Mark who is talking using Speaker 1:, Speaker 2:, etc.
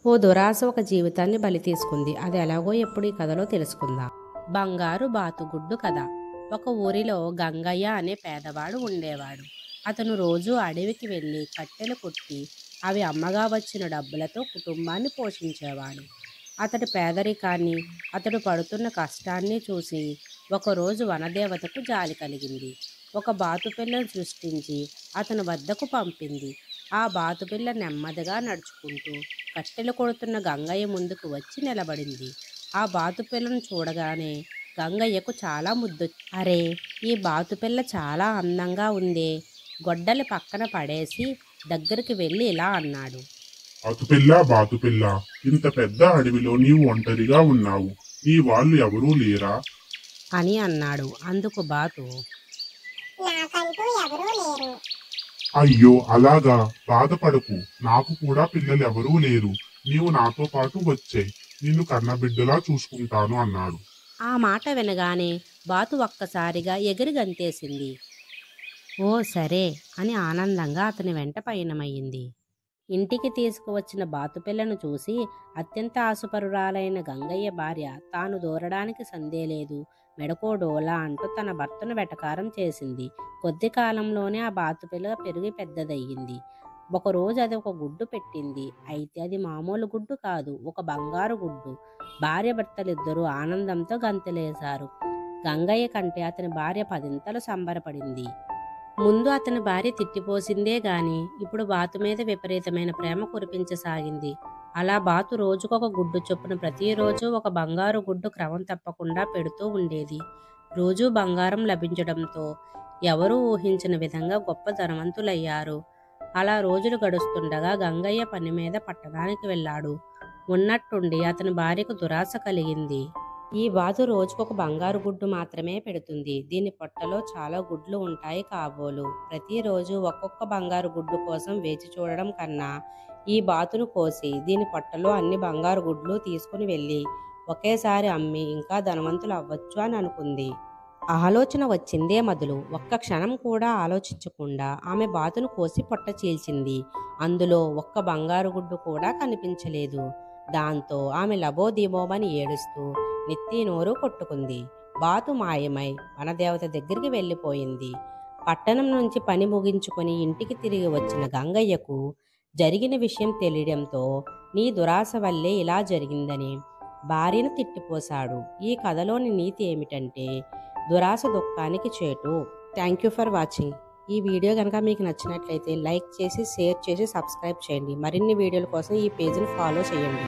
Speaker 1: ఓ దురాశ ఒక జీవితాన్ని బలి తీసుకుంది. అది ఎలాగో ఎప్పుడు ఈ కథలో తెలుసుకుందాం. బంగారు బాతుగుడ్డు కథ. ఒక ఊరిలో గంగయ్య అనే పేదవాడు ఉండేవాడు. అతను రోజూ అడవికి వెళ్ళి కట్టెలు కొట్టి అవి అమ్మగా వచ్చిన డబ్బులతో కుటుంబాన్ని పోషించేవాడు. అతడి పేదరికాన్ని, అతడు పడుతున్న కష్టాన్ని చూసి ఒకరోజు వనదేవతకు జాలి కలిగింది. ఒక బాతుపిల్లను సృష్టించి అతని వద్దకు పంపింది. ఆ బాతుపిల్ల నెమ్మదిగా నడుచుకుంటూ కట్టెలు కొడుతున్న గంగయ్య ముందుకు వచ్చి నిలబడింది. ఆ బాతుపిల్లను చూడగానే గంగయ్యకు చాలా ముద్దు. అరే, ఈ బాతుపిల్ల చాలా అందంగా ఉందే. గొడ్డలి పక్కన పడేసి దగ్గరికి వెళ్ళి ఇలా అన్నాడు.
Speaker 2: బాతుపిల్ల, ఇంత పెద్ద అడవిలో నీవు ఒంటరిగా ఉన్నావు. నీ వాళ్ళు ఎవరూ లేరా
Speaker 1: అని అన్నాడు. అందుకు బాతు,
Speaker 3: నాకంటూ ఎవరూ లేరు.
Speaker 2: అయ్యో, అలాగా, బాధపడకు. నాకు కూడా పిల్లలెవరూ లేరు. నీవు నాతో పాటు వచ్చేయ్. నిన్ను కన్నబిడ్డలా చూసుకుంటాను అన్నాడు.
Speaker 1: ఆ మాట వినగానే బాతు ఒక్కసారిగా ఎగిరి గంతేసింది. ఓ సరే అని ఆనందంగా అతని వెంట పయనమయ్యింది. ఇంటికి తీసుకువచ్చిన బాతుపిల్లను చూసి అత్యంత ఆశపరురాలైన గంగయ్య భార్య తాను దూరడానికి సందేలేదు, మెడకో డోలా అంటూ తన భర్తను వెటకారం చేసింది. కొద్ది కాలంలోనే ఆ బాతుపిల్ల పెరిగి పెద్దదయ్యింది. ఒకరోజు అది ఒక గుడ్డు పెట్టింది. అయితే అది మామూలు గుడ్డు కాదు, ఒక బంగారు గుడ్డు. భార్య భర్తలిద్దరూ ఆనందంతో గంతులేశారు. గంగయ్య కంటే అతని భార్య పదింతలు సంబరపడింది. ముందు అతని భార్య తిట్టిపోసిందే గాని ఇప్పుడు బాతు మీద విపరీతమైన ప్రేమ కురిపించసాగింది. అలా బాతు రోజుకొక గుడ్డు చొప్పున ప్రతిరోజు ఒక బంగారు గుడ్డు క్రమం తప్పకుండా పెడుతూ ఉండేది. రోజూ బంగారం లభించడంతో ఎవరూ ఊహించిన విధంగా గొప్ప ధనవంతులయ్యారు. అలా రోజులు గడుస్తుండగా గంగయ్య పని మీద పట్టణానికి వెళ్ళాడు. ఉన్నట్టుండి అతని భార్యకు దురాశ కలిగింది. ఈ బాతు రోజుకొక బంగారు గుడ్డు మాత్రమే పెడుతుంది. దీని పొట్టలో చాలా గుడ్లు ఉంటాయి కాబోలు. ప్రతిరోజు ఒక్కొక్క బంగారు గుడ్డు కోసం వేచి చూడడం కన్నా ఈ బాతును కోసి దీని పొట్టలో అన్ని బంగారు గుడ్లు తీసుకుని వెళ్ళి ఒకేసారి అమ్మి ఇంకా ధనవంతులు అవ్వచ్చు అని అనుకుంది. ఆలోచన వచ్చిందే మొదలు. ఒక్క క్షణం కూడా ఆలోచించకుండా ఆమె బాతును కోసి పొట్ట చీల్చింది. అందులో ఒక్క బంగారు గుడ్డు కూడా కనిపించలేదు. దాంతో ఆమె లబోదీబోమని ఏడుస్తూ నెత్తి నోరు కొట్టుకుంది. బాతు మాయమై వనదేవత దగ్గరికి వెళ్ళిపోయింది. పట్టణం నుంచి పని ముగించుకొని ఇంటికి తిరిగి వచ్చిన గంగయ్యకు జరిగిన విషయం తెలియడంతో నీ దురాశ వల్లే ఇలా జరిగిందని భార్యను తిట్టిపోశాడు. ఈ కథలోని నీతి ఏమిటంటే దురాశ దుఃఖానికి చేటు. Thank you for watching. ఈ వీడియో కనుక మీకు నచ్చినట్లయితే లైక్ చేసి, షేర్ చేసి, సబ్స్క్రైబ్ చేయండి. మరిన్ని వీడియోల కోసం ఈ పేజీని ఫాలో చేయండి.